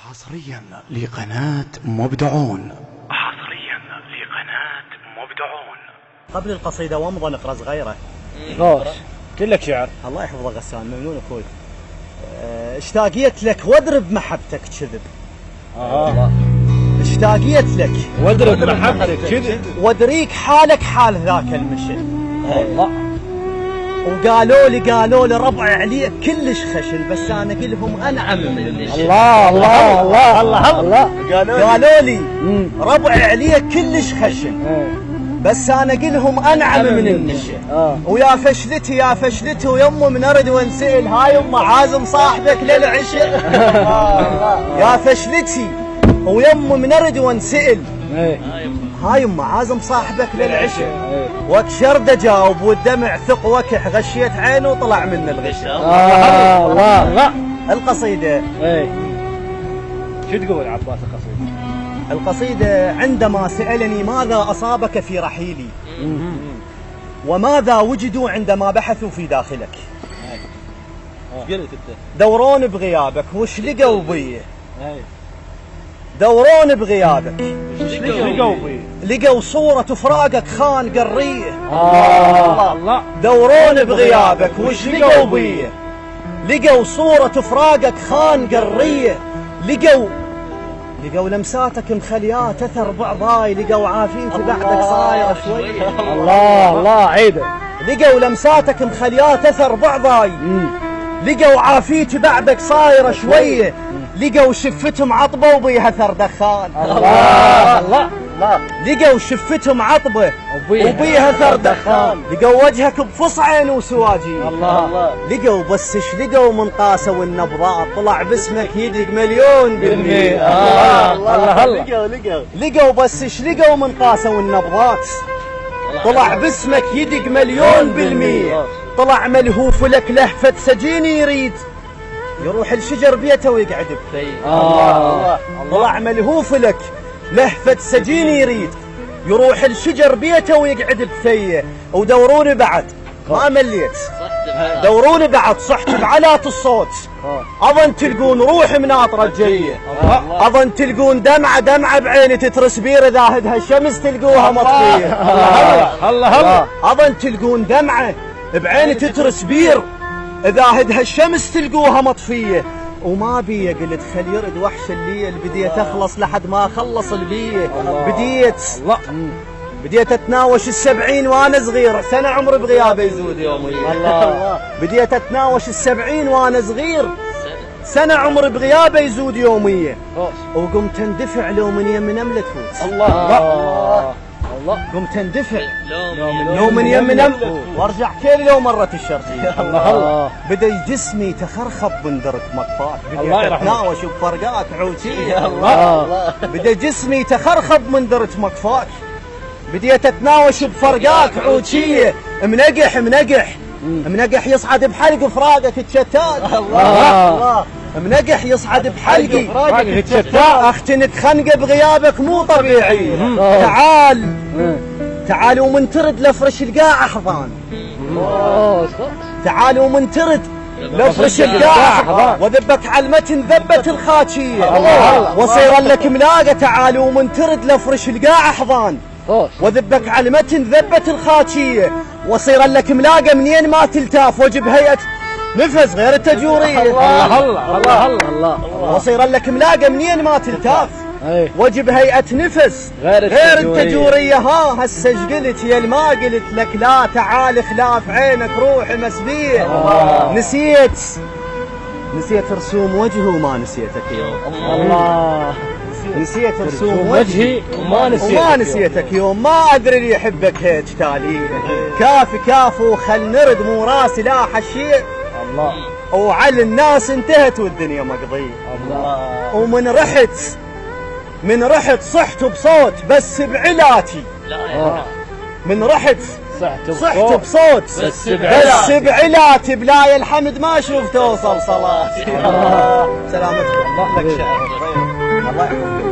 حصريا لقناة مبدعون. قبل القصيدة ومضى نقرأ صغيرة. كلك شعر. الله يحفظه غسان، ممنون اخوي. اشتاقيت لك واضرب محبتك كذب. اشتاقيت لك واضرب محبتك كذب، وادريك حالك حال ذاك المشن. الله. وقالوا لي ربع عليك كلش خشن، بس انا قلهم انعم من المشن. الله الله الله الله الله. قالوا لي ربع عليك كلش خشن، بس انا قلهم انعم من النشا. ويا فشلتي يا فشلتي ويمه من ارد وانسال، هاي ام عازم صاحبك للعشاء. يا فشلتي ويمه من ارد وانسال، هاي ام عازم صاحبك للعشاء. وكشرد جاوب والدمع ثق وكح، غشيت عينه وطلع من الغشاء. الله الله. القصيدة شو تقول عباس القصيدة؟ القصيدة عندما سألني ماذا أصابك في رحيلي، وماذا وجدوا عندما بحثوا في داخلك. دورون بغيابك وش لقوا بيه، دورون بغيابك لقوا صورة فراقك خان قريه. الله. دورون بغيابك وش لقوا بيه، لقوا صورة فراقك خان قريه. لقوا لمساتك مخليات اثر بعضاي، لقوا عافيتي بعدك صايره شويه. الله الله عيده. لقوا لمساتك مخليات اثر بعضاي، لقوا عافيتي بعدك صايره شويه. لقوا شفتهم عطبه وبيها اثر دخان. الله الله. لقوا شفتهم عطبه وبيها اثر دخان. لقوا وجهك بفصعين وسواجي. الله. لقوا بس ايش لقوا من قاسه والنبضات، طلع باسمك يدق مليون بالمية. الله الله. لقوا بس ايش لقوا من قاسه والنبضات، طلع باسمك يدق مليون بالمية. طلع ملهوف لك لهفة سجين يريد يروح الشجر بيته ويقعد بثيه. الله. طلع ملهوف لك لهفة سجين يريد يروح الشجر بيته ويقعد بثيه. ودوروني بعد ما مليت، دوروني بعد صحت بعلات الصوت، اظن تلقون روحي مناطره الجيه. اظن تلقون دمعه بعيني تترس بير، اذا هدها الشمس تلقوها مطفيه. الله. اظن تلقون دمعه بعيني تترس بير، اذا هدها الشمس تلقوها مطفيه. وما بي قلت خل يرد وحش الليل، بديت اخلص لحد ما اخلص البيه. بديت اتناوش ال70 وانا صغير، سنه عمري بغيابه يزود يومي. بديت اتناوش ال70 وانا صغير، سنه عمري بغيابه يزود يوميه. وقمت اندفع لو من يم نمله تفوت. الله. قمت اندفع لو من يم نمله وارجع كيل لو مرت الشرقيه. الله. بدا جسمي تخرخب من درك مطفاك، الله بديت اتناوش بفرقات عوتيه. الله. بدا جسمي تخرخب من درك مطفاك، بديت اتناوش بفرقاك عوتيه. منقح يصعد بحلق فراقك تشتات. الله. منقح يصعد بحلقي اختنك خنقه بغيابك مو طبيعي. تعال ومن ترد لفرش القاع احضان، تعال ومن ترد لفرش القاع وذبك على المتن ذبة الخاتشيه. وصير لك ملاقه، تعال ومن ترد لفرش القاع احضان، وذبك على المتن ذبة الخاتشيه. وصير لك ملاقه منين ما تلتاف، وجب هيئه نفس غير التجوريه. الله الله الله. وصير لك ملاقه منين ما تلتاف، وجب هيئه نفس غير التجوريه. هسه ايش قلت يا ما قلت لك لا، تعال خلاف عينك روحي مسبيه. نسيت رسوم وجهي وما نسيتك يوم. الله. نسيت رسوم وجهي وما نسيتك يوم. ما ادري اللي يحبك هيك تاليه، كافي وخل نرد مو راسي لا حشيه. الله. وعلى الناس انتهت والدنيا مقضيه. الله. ومن رحت صحت بصوت بس بعلاتي. من رحت صحت بصوت بس بعلاتي، بلاي الحمد ما شفت اوصل صلاتي. سلامتكم. الله لك شعر. الله يحفظك.